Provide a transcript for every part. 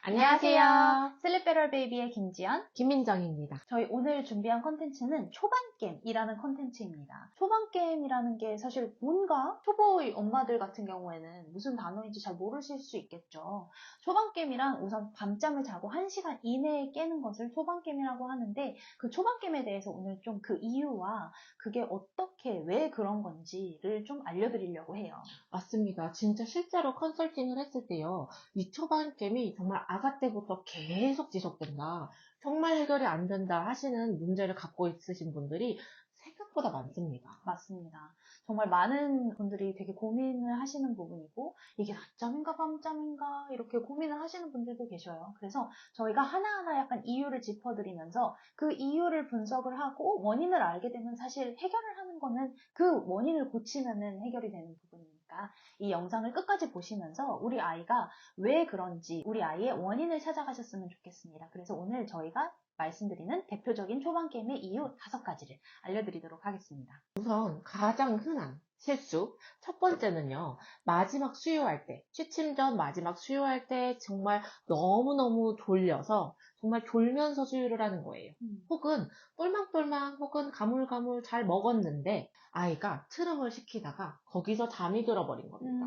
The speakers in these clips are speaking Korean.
안녕하세요. 슬립베럴 베이비의 김지연, 김민정입니다. 저희 오늘 준비한 컨텐츠는 초반겜이라는 컨텐츠입니다. 초반겜이라는 게 사실 뭔가 초보의 엄마들 같은 경우에는 무슨 단어인지 잘 모르실 수 있겠죠. 초반겜이란 우선 밤잠을 자고 1시간 이내에 깨는 것을 초반겜이라고 하는데, 그 초반겜에 대해서 오늘 좀 그 이유와 그게 어떻게 왜 그런 건지를 좀 알려드리려고 해요. 맞습니다. 진짜 실제로 컨설팅을 했을 때요. 이 초반 gem이 정말 아가 때부터 계속 지속된다. 정말 해결이 안 된다 하시는 문제를 갖고 있으신 분들이 생각보다 많습니다. 맞습니다. 정말 많은 분들이 되게 고민을 하시는 부분이고, 이게 낮잠인가 밤잠인가 이렇게 고민을 하시는 분들도 계셔요. 그래서 저희가 하나하나 약간 이유를 짚어드리면서 그 이유를 분석을 하고 원인을 알게 되면 사실 해결을 하는 거는 그 원인을 고치면은 해결이 되는 부분이니까 이 영상을 끝까지 보시면서 우리 아이가 왜 그런지 우리 아이의 원인을 찾아가셨으면 좋겠습니다. 그래서 오늘 저희가 말씀드리는 대표적인 초반 게임의 이유 5가지를 알려드리도록 하겠습니다. 우선 가장 흔한 실수. 첫 번째는요. 마지막 수유할 때, 취침 전 마지막 수유할 때 정말 너무너무 졸려서 정말 졸면서 수유를 하는 거예요. 혹은 똘망똘망 혹은 가물가물 잘 먹었는데 아이가 트름을 시키다가 거기서 잠이 들어버린 겁니다.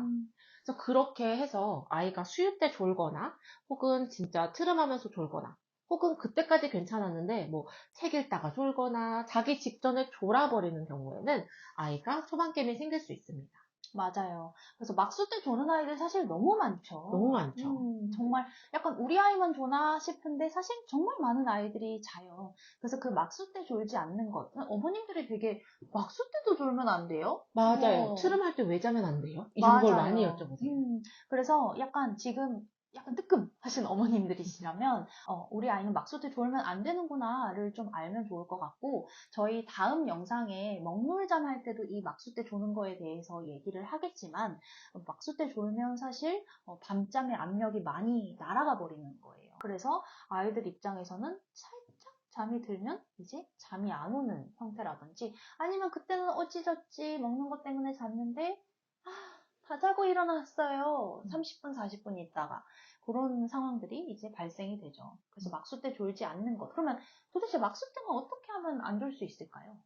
그래서 그렇게 해서 아이가 수유 때 졸거나 혹은 진짜 트름하면서 졸거나 혹은 그때까지 괜찮았는데 뭐 책 읽다가 졸거나 자기 직전에 졸아버리는 경우에는 아이가 초반겜이 생길 수 있습니다. 맞아요. 그래서 막수 때 조는 아이들 사실 너무 많죠. 너무 많죠. 정말 약간 우리 아이만 조나 싶은데 사실 정말 많은 아이들이 자요. 그래서 그 막수 때 졸지 않는 것. 어머님들이 되게 막수 때도 졸면 안 돼요? 맞아요. 트름할 때 왜 자면 안 돼요? 이런 걸 많이 맞아요. 여쭤보세요. 그래서 약간 지금 약간 뜨끔 하신 어머님들이시라면 우리 아이는 막수 때 졸면 안 되는구나를 좀 알면 좋을 것 같고, 저희 다음 영상에 먹물잠 할 때도 이 막수 때 조는 거에 대해서 얘기를 하겠지만, 막수 때 졸면 사실 밤잠의 압력이 많이 날아가 버리는 거예요. 그래서 아이들 입장에서는 살짝 잠이 들면 이제 잠이 안 오는 형태라든지, 아니면 그때는 어찌저찌 먹는 것 때문에 잤는데 다 자고 일어났어요. 30분, 40분 있다가. 그런 상황들이 이제 발생이 되죠. 그래서 막수 때 졸지 않는 것. 그러면 도대체 막수 때는 어떻게 하면 안 졸 수 있을까요?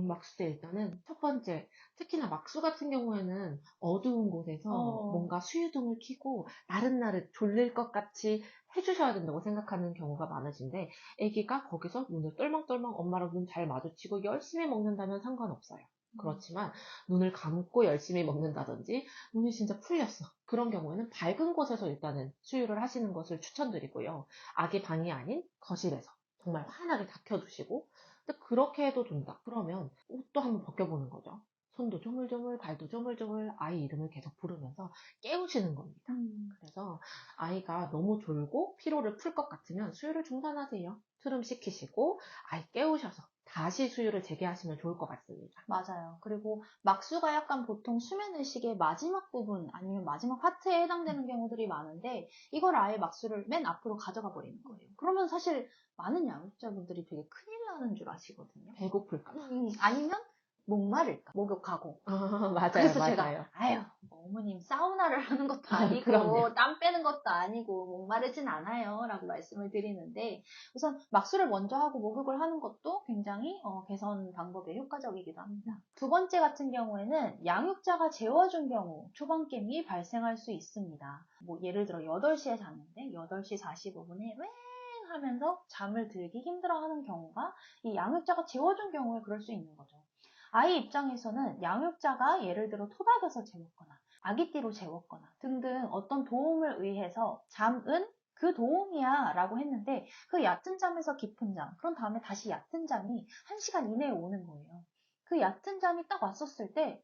막수 때 일단은 첫 번째, 특히나 막수 같은 경우에는 어두운 곳에서 뭔가 수유등을 켜고 나릇나릇 졸릴 것 같이 해주셔야 된다고 생각하는 경우가 많으신데 아기가 거기서 눈을 똘망똘망 엄마랑 눈 잘 마주치고 열심히 먹는다면 상관없어요. 그렇지만 눈을 감고 열심히 먹는다든지 눈이 진짜 풀렸어. 그런 경우에는 밝은 곳에서 일단은 수유를 하시는 것을 추천드리고요. 아기 방이 아닌 거실에서 정말 환하게 다 켜두시고, 근데 그렇게 해도 된다. 그러면 옷도 한번 벗겨보는 거죠. 손도 조물조물, 발도 조물조물 아이 이름을 계속 부르면서 깨우시는 겁니다. 그래서 아이가 너무 졸고 피로를 풀 것 같으면 수유를 중단하세요. 트름 시키시고 아이 깨우셔서 다시 수유를 재개하시면 좋을 것 같습니다. 맞아요. 그리고 막수가 약간 보통 수면의식의 마지막 부분 아니면 마지막 파트에 해당되는 경우들이 많은데, 이걸 아예 막수를 맨 앞으로 가져가 버리는 거예요. 그러면 사실 많은 양육자분들이 되게 큰일 나는 줄 아시거든요. 배고플까 봐. 아니면 목마를까, 목욕하고. 맞아요, 그래서 맞아요. 제가 어머님 사우나를 하는 것도 아니고 그럼요. 땀 빼는 것도 아니고 목마르진 않아요 라고 말씀을 드리는데, 우선 막수를 먼저 하고 목욕을 하는 것도 굉장히 개선 방법에 효과적이기도 합니다. 두 번째 같은 경우에는 양육자가 재워준 경우 초반겜이 발생할 수 있습니다. 뭐 예를 들어 8시에 잤는데 8시 45분에 웽 하면서 잠을 들기 힘들어하는 경우가, 이 양육자가 재워준 경우에 그럴 수 있는 거죠. 아이 입장에서는 양육자가 예를 들어 토닥여서 재웠거나 아기띠로 재웠거나 등등 어떤 도움을 의해서 잠은 그 도움이야 라고 했는데, 그 얕은 잠에서 깊은 잠, 그런 다음에 다시 얕은 잠이 1시간 이내에 오는 거예요. 그 얕은 잠이 딱 왔었을 때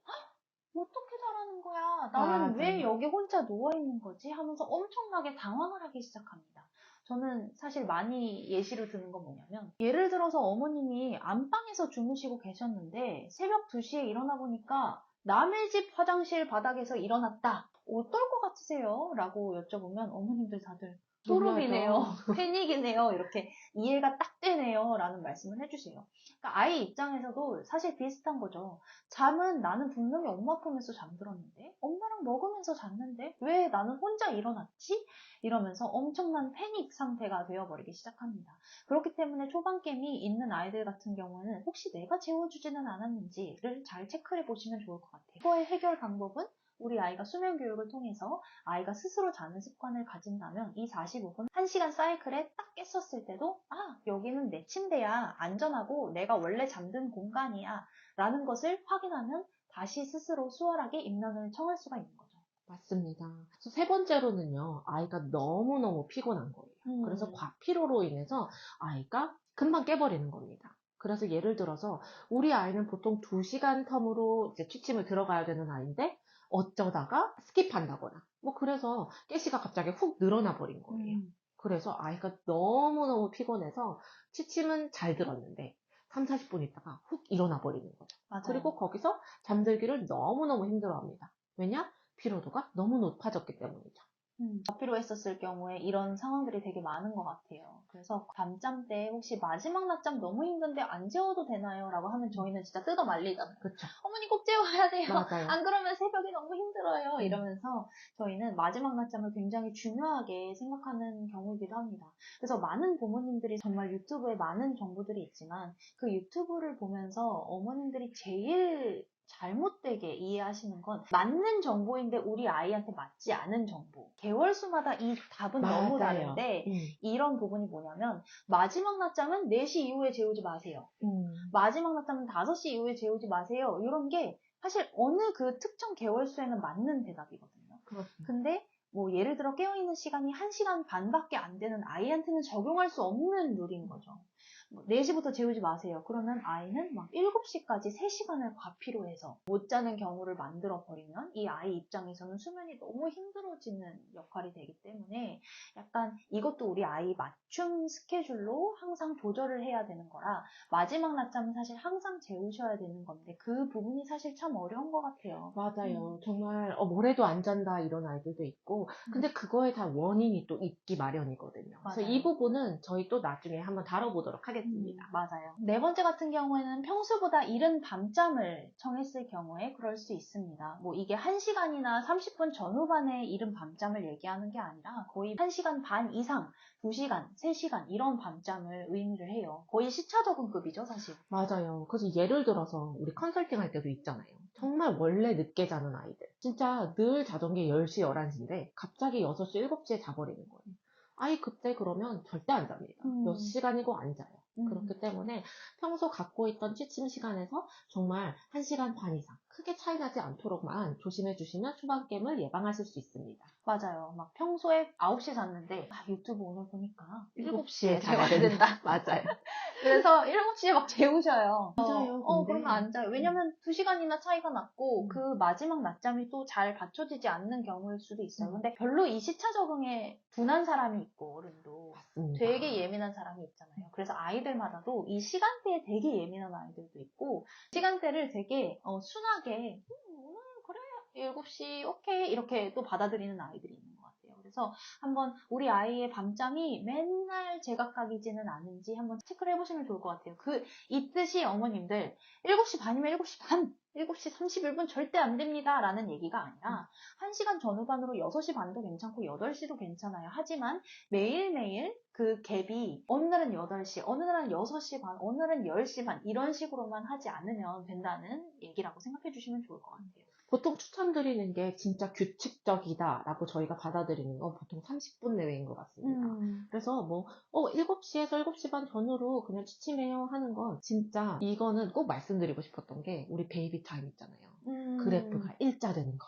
어떻게 자라는 거야? 나는 왜 맞아요. 여기 혼자 누워있는 거지? 하면서 엄청나게 당황을 하기 시작합니다. 저는 사실 많이 예시로 드는 건 뭐냐면, 예를 들어서 어머님이 안방에서 주무시고 계셨는데 새벽 2시에 일어나 보니까 남의 집 화장실 바닥에서 일어났다. 어떨 것 같으세요? 라고 여쭤보면 어머님들 다들 소름이네요. 놀라죠. 패닉이네요. 이렇게 이해가 딱 되네요. 라는 말씀을 해주세요. 그러니까 아이 입장에서도 사실 비슷한 거죠. 잠은 나는 분명히 엄마 품에서 잠들었는데, 엄마랑 먹으면서 잤는데, 왜 나는 혼자 일어났지? 이러면서 엄청난 패닉 상태가 되어버리기 시작합니다. 그렇기 때문에 초반껜이 있는 아이들 같은 경우는 혹시 내가 재워주지는 않았는지를 잘 체크해 보시면 좋을 것 같아요. 이거의 해결 방법은 우리 아이가 수면 교육을 통해서 아이가 스스로 자는 습관을 가진다면 이 45분, 1시간 사이클에 딱 깼었을 때도 여기는 내 침대야, 안전하고 내가 원래 잠든 공간이야 라는 것을 확인하면 다시 스스로 수월하게 입면을 청할 수가 있는 거죠. 맞습니다. 그래서 세 번째로는요, 아이가 너무너무 피곤한 거예요. 그래서 과피로로 인해서 아이가 금방 깨버리는 겁니다. 그래서 예를 들어서 우리 아이는 보통 2시간 텀으로 이제 취침을 들어가야 되는 아이인데 어쩌다가 스킵한다거나 뭐 그래서 깨시가 갑자기 훅 늘어나 버린 거예요. 그래서 아이가 너무너무 피곤해서 취침은 잘 들었는데 3, 40분 있다가 훅 일어나 버리는 거죠. 맞아요. 그리고 거기서 잠들기를 너무너무 힘들어합니다. 왜냐? 피로도가 너무 높아졌기 때문이죠. 과피로했었을 경우에 이런 상황들이 되게 많은 것 같아요. 그래서 밤잠 때 혹시 마지막 낮잠 너무 힘든데 안 재워도 되나요? 라고 하면 저희는 진짜 뜯어 말리잖아요. 그렇죠. 어머니 꼭 재워야 돼요. 맞아요. 안 그러면 새벽이 너무 힘들어요. 이러면서 저희는 마지막 낮잠을 굉장히 중요하게 생각하는 경우이기도 합니다. 그래서 많은 부모님들이 정말 유튜브에 많은 정보들이 있지만 그 유튜브를 보면서 어머님들이 제일 잘못되게 이해하시는 건 맞는 정보인데 우리 아이한테 맞지 않은 정보. 개월수마다 이 답은 너무 맞아요. 다른데 이런 부분이 뭐냐면 마지막 낮잠은 4시 이후에 재우지 마세요. 마지막 낮잠은 5시 이후에 재우지 마세요. 이런 게 사실 어느 그 특정 개월수에는 맞는 대답이거든요. 그렇습니다. 근데 뭐 예를 들어 깨어있는 시간이 1시간 반밖에 안 되는 아이한테는 적용할 수 없는 룰인 거죠. 4시부터 재우지 마세요. 그러면 아이는 막 7시까지 3시간을 과피로해서 못 자는 경우를 만들어 버리면 이 아이 입장에서는 수면이 너무 힘들어지는 역할이 되기 때문에 약간 이것도 우리 아이 맞춤 스케줄로 항상 조절을 해야 되는 거라 마지막 낮잠은 사실 항상 재우셔야 되는 건데 그 부분이 사실 참 어려운 것 같아요. 맞아요. 정말 뭐래도 안 잔다 이런 아이들도 있고 근데 그거에 다 원인이 또 있기 마련이거든요. 그래서 맞아요. 이 부분은 저희 또 나중에 한번 다뤄보도록 하겠습니다. 맞아요. 네 번째 같은 경우에는 평소보다 이른 밤잠을 청했을 경우에 그럴 수 있습니다. 뭐 이게 1시간이나 30분 전후반의 이른 밤잠을 얘기하는 게 아니라 거의 1시간 반 이상, 2시간, 3시간 이런 밤잠을 의미를 해요. 거의 시차 적응급이죠, 사실. 맞아요. 그래서 예를 들어서 우리 컨설팅 할 때도 있잖아요. 정말 원래 늦게 자는 아이들. 진짜 늘 자던 게 10시, 11시인데 갑자기 6시, 7시에 자버리는 거예요. 아이 그때 그러면 절대 안 잡니다. 몇 시간이고 안 자요. 그렇기 때문에 평소 갖고 있던 취침 시간에서 정말 1시간 반 이상 크게 차이 나지 않도록만 조심해 주시면 초반껜을 예방하실 수 있습니다. 맞아요. 막 평소에 9시에 잤는데 유튜브 오늘 보니까 7시에 7시에 자야 자야 된다. 맞아요. 그래서 7시에 막 재우셔요. 맞아요. 그러면 안 자요. 왜냐면 2시간이나 차이가 났고 그 마지막 낮잠이 또 잘 받쳐지지 않는 경우일 수도 있어요. 근데 별로 이 시차 적응에 둔한 사람이 있고 어른도 맞습니다. 되게 예민한 사람이 있잖아요. 그래서 아이들마다도 이 시간대에 되게 예민한 아이들도 있고 시간대를 되게 순하게 그래 7시 오케이 이렇게 또 받아들이는 아이들이 있는 것 같아요. 그래서 한번 우리 아이의 밤잠이 맨날 제각각이지는 않은지 한번 체크를 해보시면 좋을 것 같아요. 이 뜻이 어머님들 7시 반이면 7시 반, 7시 31분 절대 안 됩니다 라는 얘기가 아니라 1시간 전후반으로 6시 반도 괜찮고 8시도 괜찮아요. 하지만 매일매일 그 갭이 어느 날은 8시, 어느 날은 6시 반, 어느 날은 10시 반 이런 식으로만 하지 않으면 된다는 얘기라고 생각해 주시면 좋을 것 같아요. 보통 추천드리는 게 진짜 규칙적이다라고 저희가 받아들이는 건 보통 30분 내외인 것 같습니다. 그래서 7시에서 7시 반 전후로 그냥 취침해요 하는 건 진짜 이거는 꼭 말씀드리고 싶었던 게 우리 베이비 타임 있잖아요. 그래프가 일자되는 거.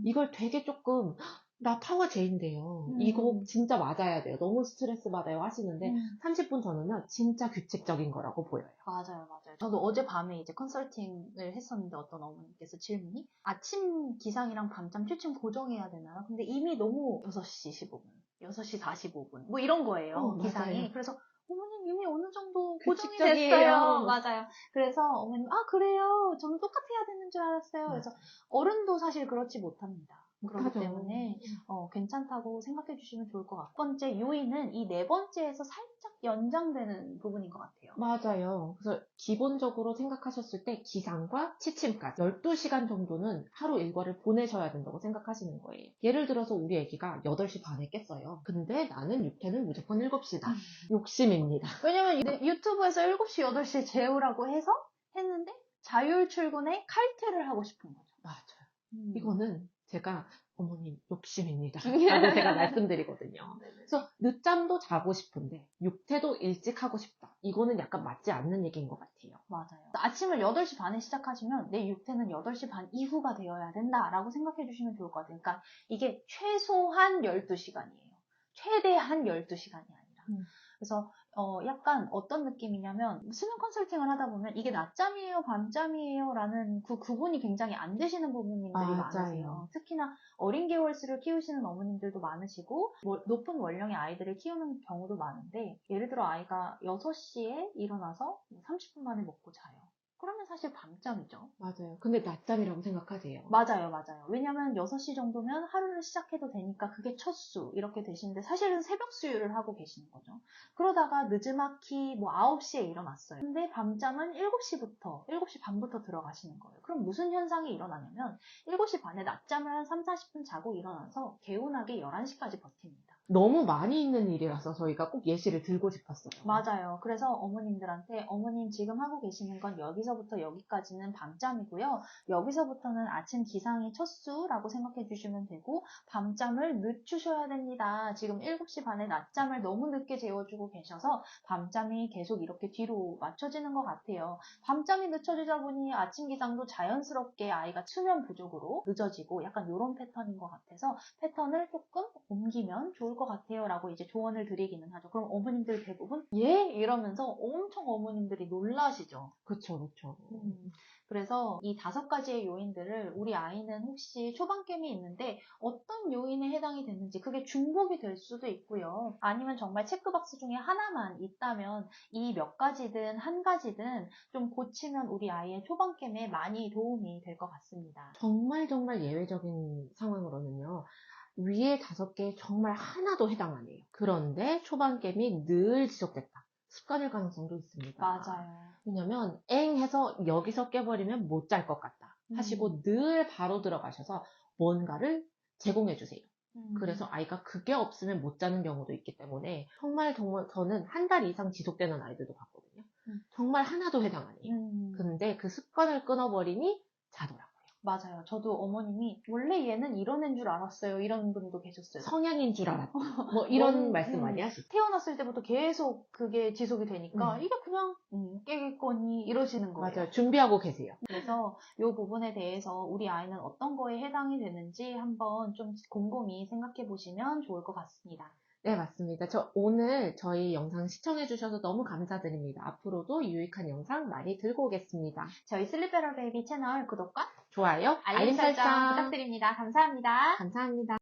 이걸 되게 조금 나 파워 제인데요. 이거 진짜 맞아야 돼요. 너무 스트레스 받아요 하시는데 30분 전후면 진짜 규칙적인 거라고 보여요. 맞아요. 저도 어젯밤에 이제 컨설팅을 했었는데 어떤 어머님께서 질문이 아침 기상이랑 밤잠 취침 고정해야 되나요? 근데 이미 너무 6시 15분, 6시 45분 뭐 이런 거예요. 기상이. 맞아요. 그래서 어머님 이미 어느 정도 고정이 규칙적이에요. 됐어요. 맞아요. 그래서 어머님 그래요? 저는 똑같아야 되는 줄 알았어요. 그래서 어른도 사실 그렇지 못합니다. 그렇기 못하죠. 때문에 괜찮다고 생각해 주시면 좋을 것 같고, 첫 번째 요인은 이 네 번째에서 살짝 연장되는 부분인 것 같아요. 맞아요. 그래서 기본적으로 생각하셨을 때 기상과 취침까지 12시간 정도는 하루 일과를 보내셔야 된다고 생각하시는 거예요. 예를 들어서 우리 애기가 8시 반에 깼어요. 근데 나는 육퇴는 무조건 7시다. 욕심입니다. 왜냐면 유튜브에서 7시, 8시에 재우라고 해서 했는데 자율 출근에 칼퇴를 하고 싶은 거죠. 맞아요. 이거는 제가 어머님 욕심입니다. 라고 제가 말씀드리거든요. 그래서 늦잠도 자고 싶은데 육퇴도 일찍 하고 싶다. 이거는 약간 맞지 않는 얘기인 것 같아요. 맞아요. 아침을 8시 반에 시작하시면 내 육퇴는 8시 반 이후가 되어야 된다라고 생각해 주시면 좋을 것 같아요. 그러니까 이게 최소한 12시간이에요. 최대한 12시간이 아니라. 그래서 약간 어떤 느낌이냐면 수면 컨설팅을 하다 보면 이게 낮잠이에요, 밤잠이에요 라는 그 구분이 굉장히 안 되시는 부모님들이 맞아요. 많으세요. 특히나 어린 개월수를 키우시는 어머님들도 많으시고 높은 원령의 아이들을 키우는 경우도 많은데, 예를 들어 아이가 6시에 일어나서 30분 만에 먹고 자요. 그러면 사실 밤잠이죠. 맞아요. 근데 낮잠이라고 생각하세요. 맞아요. 왜냐면 6시 정도면 하루를 시작해도 되니까 그게 첫 수 이렇게 되시는데, 사실은 새벽 수유를 하고 계시는 거죠. 그러다가 느지막이 9시에 일어났어요. 근데 밤잠은 7시 반부터 들어가시는 거예요. 그럼 무슨 현상이 일어나냐면 7시 반에 낮잠을 한 3, 40분 자고 일어나서 개운하게 11시까지 버팁니다. 너무 많이 있는 일이라서 저희가 꼭 예시를 들고 싶었어요. 맞아요. 그래서 어머님들한테 어머님 지금 하고 계시는 건 여기서부터 여기까지는 밤잠이고요. 여기서부터는 아침 기상이 첫 수라고 생각해 주시면 되고, 밤잠을 늦추셔야 됩니다. 지금 7시 반에 낮잠을 너무 늦게 재워주고 계셔서 밤잠이 계속 이렇게 뒤로 맞춰지는 것 같아요. 밤잠이 늦춰지다 보니 아침 기상도 자연스럽게 아이가 수면 부족으로 늦어지고 약간 이런 패턴인 것 같아서 패턴을 조금 옮기면 좋을 것 같아요 라고 이제 조언을 드리기는 하죠. 그럼 어머님들 대부분 예? 이러면서 엄청 어머님들이 놀라시죠. 그쵸. 그래서 이 5가지의 요인들을 우리 아이는 혹시 초반깸이 있는데 어떤 요인에 해당이 됐는지, 그게 중복이 될 수도 있고요. 아니면 정말 체크박스 중에 하나만 있다면 이 몇 가지든 한 가지든 좀 고치면 우리 아이의 초반깸에 많이 도움이 될 것 같습니다. 정말 예외적인 상황으로는요. 위에 5개 정말 하나도 해당 안 해요. 그런데 초반깸이 늘 지속됐다. 습관일 가능성도 있습니다. 맞아요. 왜냐면 엥 해서 여기서 깨버리면 못 잘 것 같다 하시고 늘 바로 들어가셔서 뭔가를 제공해 주세요. 그래서 아이가 그게 없으면 못 자는 경우도 있기 때문에 정말 저는 한 달 이상 지속되는 아이들도 봤거든요. 정말 하나도 해당 안 해요. 근데 그 습관을 끊어버리니 자더라고요. 맞아요. 저도 어머님이 원래 얘는 이런 애인 줄 알았어요. 이런 분도 계셨어요. 성향인 줄 알았다. 뭐 이런 말씀 많이 하시죠. 태어났을 때부터 계속 그게 지속이 되니까 이게 그냥 깨겠거니 이러시는 거예요. 맞아요. 준비하고 계세요. 그래서 이 부분에 대해서 우리 아이는 어떤 거에 해당이 되는지 한번 좀 곰곰이 생각해 보시면 좋을 것 같습니다. 네, 맞습니다. 오늘 저희 영상 시청해주셔서 너무 감사드립니다. 앞으로도 유익한 영상 많이 들고 오겠습니다. 저희 슬리페럴 베이비 채널 구독과 좋아요, 알림 설정 부탁드립니다. 감사합니다. 감사합니다.